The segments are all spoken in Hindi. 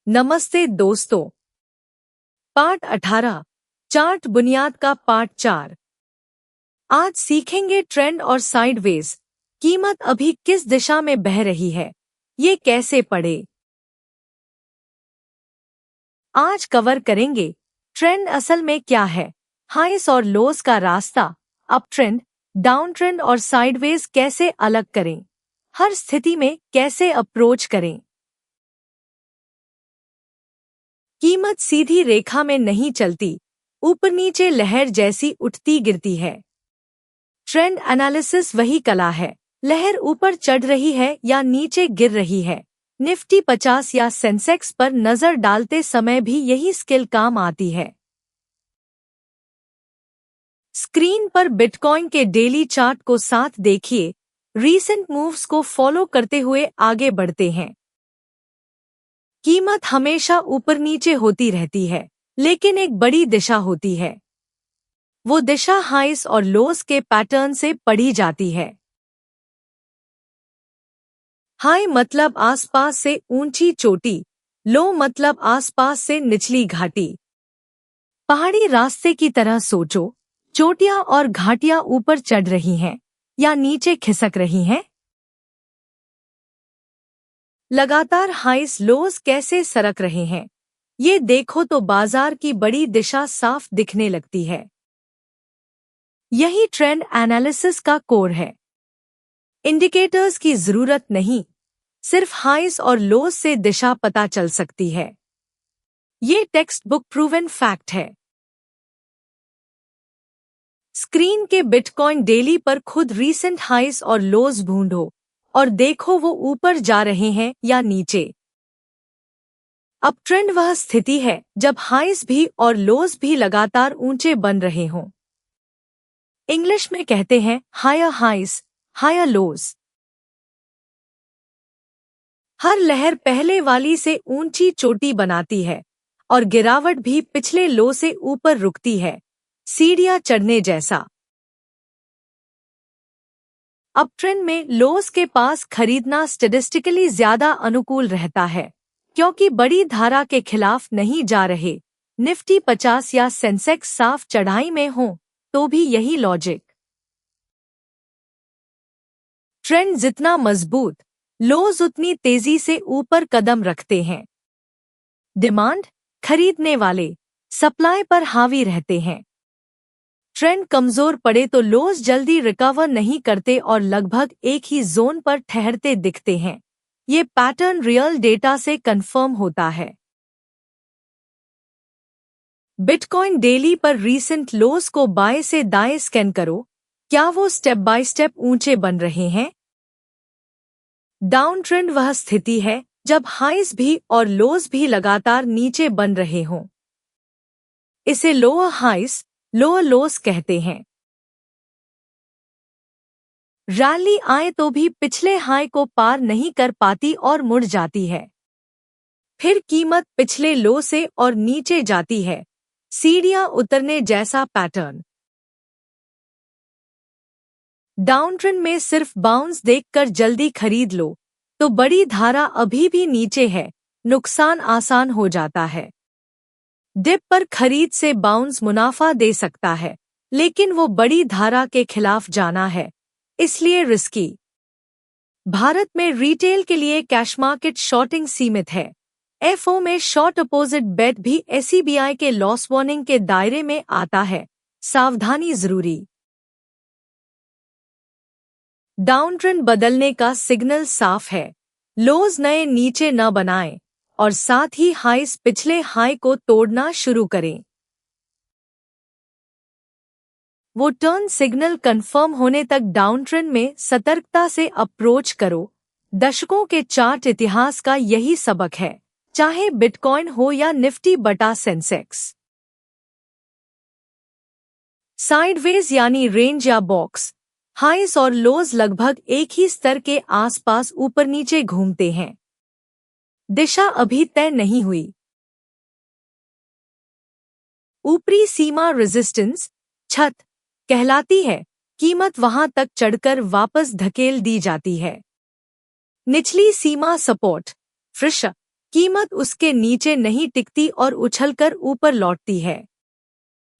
नमस्ते दोस्तों। पाठ 18 चार्ट बुनियाद का पाठ 4। आज सीखेंगे ट्रेंड और साइडवेज। कीमत अभी किस दिशा में बह रही है, ये कैसे पढ़े। आज कवर करेंगे ट्रेंड असल में क्या है, हाइस और लोस का रास्ता, अप ट्रेंड, डाउन ट्रेंड और साइडवेज कैसे अलग करें, हर स्थिति में कैसे अप्रोच करें। कीमत सीधी रेखा में नहीं चलती, ऊपर नीचे लहर जैसी उठती गिरती है। ट्रेंड एनालिसिस वही कला है, लहर ऊपर चढ़ रही है या नीचे गिर रही है। निफ्टी 50 या सेंसेक्स पर नजर डालते समय भी यही स्किल काम आती है। स्क्रीन पर बिटकॉइन के डेली चार्ट को साथ देखिए, रीसेंट मूव्स को फॉलो करते हुए आगे बढ़ते हैं। कीमत हमेशा ऊपर नीचे होती रहती है, लेकिन एक बड़ी दिशा होती है। वो दिशा हाइस और लोस के पैटर्न से पढ़ी जाती है। हाई मतलब आसपास से ऊंची चोटी, लो मतलब आसपास से निचली घाटी। पहाड़ी रास्ते की तरह सोचो, चोटियां और घाटियां ऊपर चढ़ रही हैं या नीचे खिसक रही हैं। लगातार हाइस लोस कैसे सरक रहे हैं, ये देखो तो बाजार की बड़ी दिशा साफ दिखने लगती है। यही ट्रेंड एनालिसिस का कोर है। इंडिकेटर्स की जरूरत नहीं, सिर्फ हाइस और लोस से दिशा पता चल सकती है। ये टेक्स्ट बुक प्रूवन फैक्ट है। स्क्रीन के बिटकॉइन डेली पर खुद रीसेंट हाइस और लोस ढूंढो और देखो वो ऊपर जा रहे हैं या नीचे। अप ट्रेंड वह स्थिति है जब हाइस भी और लोस भी लगातार ऊंचे बन रहे हों। इंग्लिश में कहते हैं हायर हाइस, हायर लोस। हर लहर पहले वाली से ऊंची चोटी बनाती है और गिरावट भी पिछले लो से ऊपर रुकती है, सीढ़ियां चढ़ने जैसा। अप ट्रेंड में लोस के पास खरीदना स्टैटिस्टिकली ज्यादा अनुकूल रहता है, क्योंकि बड़ी धारा के खिलाफ नहीं जा रहे। निफ्टी 50 या सेंसेक्स साफ चढ़ाई में हो तो भी यही लॉजिक। ट्रेंड जितना मजबूत, लोज उतनी तेजी से ऊपर कदम रखते हैं। डिमांड, खरीदने वाले, सप्लाई पर हावी रहते हैं। ट्रेंड कमजोर पड़े तो लोज जल्दी रिकवर नहीं करते और लगभग एक ही जोन पर ठहरते दिखते हैं। ये पैटर्न रियल डेटा से कंफर्म होता है। बिटकॉइन डेली पर रीसेंट लोस को बाएं से दाएं स्कैन करो, क्या वो स्टेप बाय स्टेप ऊंचे बन रहे हैं। डाउन ट्रेंड वह स्थिति है जब हाइस भी और लोस भी लगातार नीचे बन रहे हों। इसे लोअर हाइस, लोअर लोस कहते हैं। रैली आए तो भी पिछले हाई को पार नहीं कर पाती और मुड़ जाती है। फिर कीमत पिछले लो से और नीचे जाती है, सीढ़ियां उतरने जैसा पैटर्न। डाउन ट्रेंड में सिर्फ बाउंस देखकर जल्दी खरीद लो तो बड़ी धारा अभी भी नीचे है, नुकसान आसान हो जाता है। डिप पर खरीद से बाउंस मुनाफा दे सकता है, लेकिन वो बड़ी धारा के खिलाफ जाना है, इसलिए रिस्की। भारत में रिटेल के लिए कैश मार्केट शॉर्टिंग सीमित है। एफओ में शॉर्ट अपोजिट बेट भी एसईबीआई के लॉस वार्निंग के दायरे में आता है, सावधानी जरूरी। डाउन ट्रेंड बदलने का सिग्नल साफ है, लोज नए नीचे न बनाएं और साथ ही हाइस पिछले हाई को तोड़ना शुरू करें। वो टर्न सिग्नल कंफर्म होने तक डाउन ट्रेंड में सतर्कता से अप्रोच करो। दशकों के चार्ट इतिहास का यही सबक है, चाहे बिटकॉइन हो या निफ्टी बटा सेंसेक्स। साइडवेज यानी रेंज या बॉक्स, हाइस और लोज लगभग एक ही स्तर के आसपास ऊपर नीचे घूमते हैं। दिशा अभी तय नहीं हुई। ऊपरी सीमा रेजिस्टेंस, छत कहलाती है, कीमत वहां तक चढ़कर वापस धकेल दी जाती है। निचली सीमा सपोर्ट, फ्रिश कीमत उसके नीचे नहीं टिकती और उछलकर ऊपर लौटती है।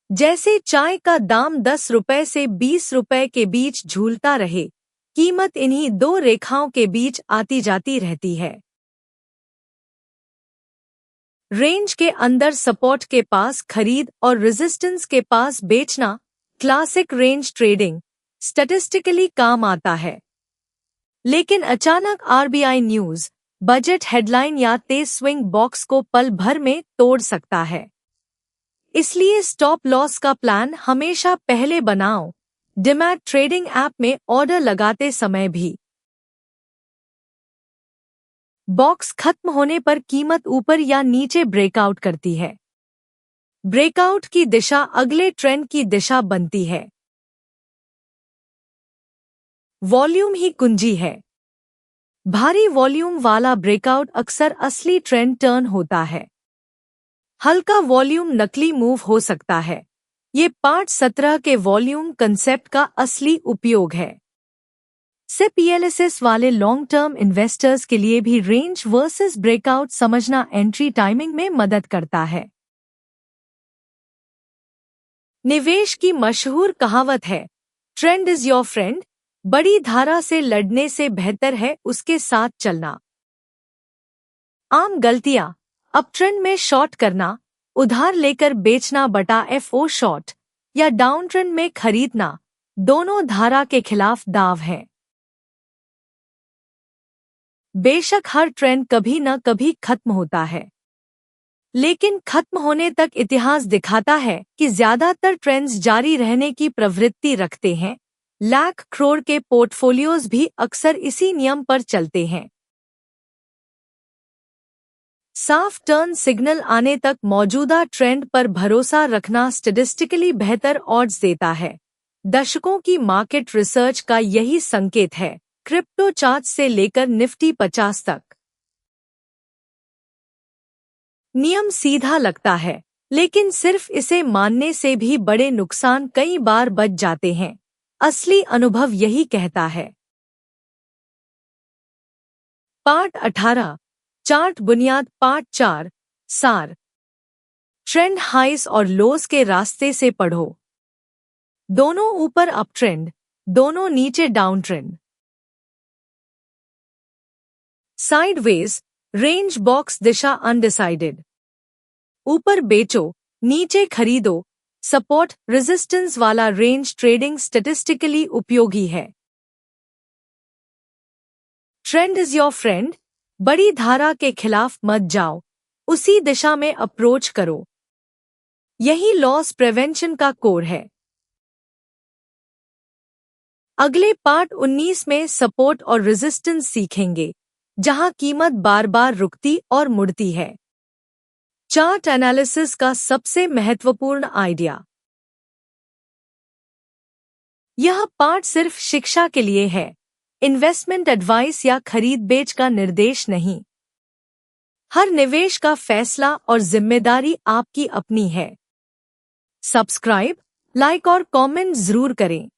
जैसे चाय का दाम 10 रुपए से 20 रुपए के बीच झूलता रहे, कीमत इन्हीं दो रेखाओं के बीच आती जाती रहती है। रेंज के अंदर सपोर्ट के पास खरीद और रेजिस्टेंस के पास बेचना क्लासिक रेंज ट्रेडिंग स्टैटिस्टिकली काम आता है। लेकिन अचानक आरबीआई न्यूज, बजट हेडलाइन या तेज स्विंग बॉक्स को पल भर में तोड़ सकता है। इसलिए स्टॉप लॉस का प्लान हमेशा पहले बनाओ, डीमैट ट्रेडिंग ऐप में ऑर्डर लगाते समय भी। बॉक्स खत्म होने पर कीमत ऊपर या नीचे ब्रेकआउट करती है। ब्रेकआउट की दिशा अगले ट्रेंड की दिशा बनती है। वॉल्यूम ही कुंजी है। भारी वॉल्यूम वाला ब्रेकआउट अक्सर असली ट्रेंड टर्न होता है। हल्का वॉल्यूम नकली मूव हो सकता है। ये पार्ट 17 के वॉल्यूम कंसेप्ट का असली उपयोग है। सीपीएलएसएस वाले लॉन्ग टर्म इन्वेस्टर्स के लिए भी रेंज वर्सेस ब्रेकआउट समझना एंट्री टाइमिंग में मदद करता है। निवेश की मशहूर कहावत है, ट्रेंड इज योर फ्रेंड। बड़ी धारा से लड़ने से बेहतर है उसके साथ चलना। आम गलतियां: अप ट्रेंड में शॉर्ट करना, उधार लेकर बेचना बटा एफओ शॉर्ट, या डाउन ट्रेंड में खरीदना, दोनों धारा के खिलाफ दाव है। बेशक हर ट्रेंड कभी न कभी खत्म होता है, लेकिन खत्म होने तक इतिहास दिखाता है कि ज्यादातर ट्रेंड्स जारी रहने की प्रवृत्ति रखते हैं। लाख करोड़ के पोर्टफोलियोज भी अक्सर इसी नियम पर चलते हैं। साफ टर्न सिग्नल आने तक मौजूदा ट्रेंड पर भरोसा रखना स्टैटिस्टिकली बेहतर ऑड्स देता है। दशकों की मार्केट रिसर्च का यही संकेत है। क्रिप्टो चार्ट से लेकर निफ्टी 50 तक नियम सीधा लगता है, लेकिन सिर्फ इसे मानने से भी बड़े नुकसान कई बार बच जाते हैं। असली अनुभव यही कहता है। पार्ट 18 चार्ट बुनियाद। पार्ट 4 सार। ट्रेंड हाइस और लोस के रास्ते से पढ़ो। दोनों ऊपर अप ट्रेंड, दोनों नीचे down trend. Sideways range box दिशा अनडिसाइडेड। ऊपर बेचो, नीचे खरीदो। सपोर्ट रेजिस्टेंस वाला रेंज ट्रेडिंग स्टैटिस्टिकली उपयोगी है। Trend is your friend. बड़ी धारा के खिलाफ मत जाओ, उसी दिशा में अप्रोच करो। यही लॉस प्रिवेंशन का कोर है। अगले पार्ट 19 में सपोर्ट और रेजिस्टेंस सीखेंगे, जहां कीमत बार बार रुकती और मुड़ती है। चार्ट एनालिसिस का सबसे महत्वपूर्ण आइडिया। यह पार्ट सिर्फ शिक्षा के लिए है, इन्वेस्टमेंट एडवाइस या खरीद बेच का निर्देश नहीं। हर निवेश का फैसला और जिम्मेदारी आपकी अपनी है। सब्सक्राइब, लाइक और कमेंट जरूर करें।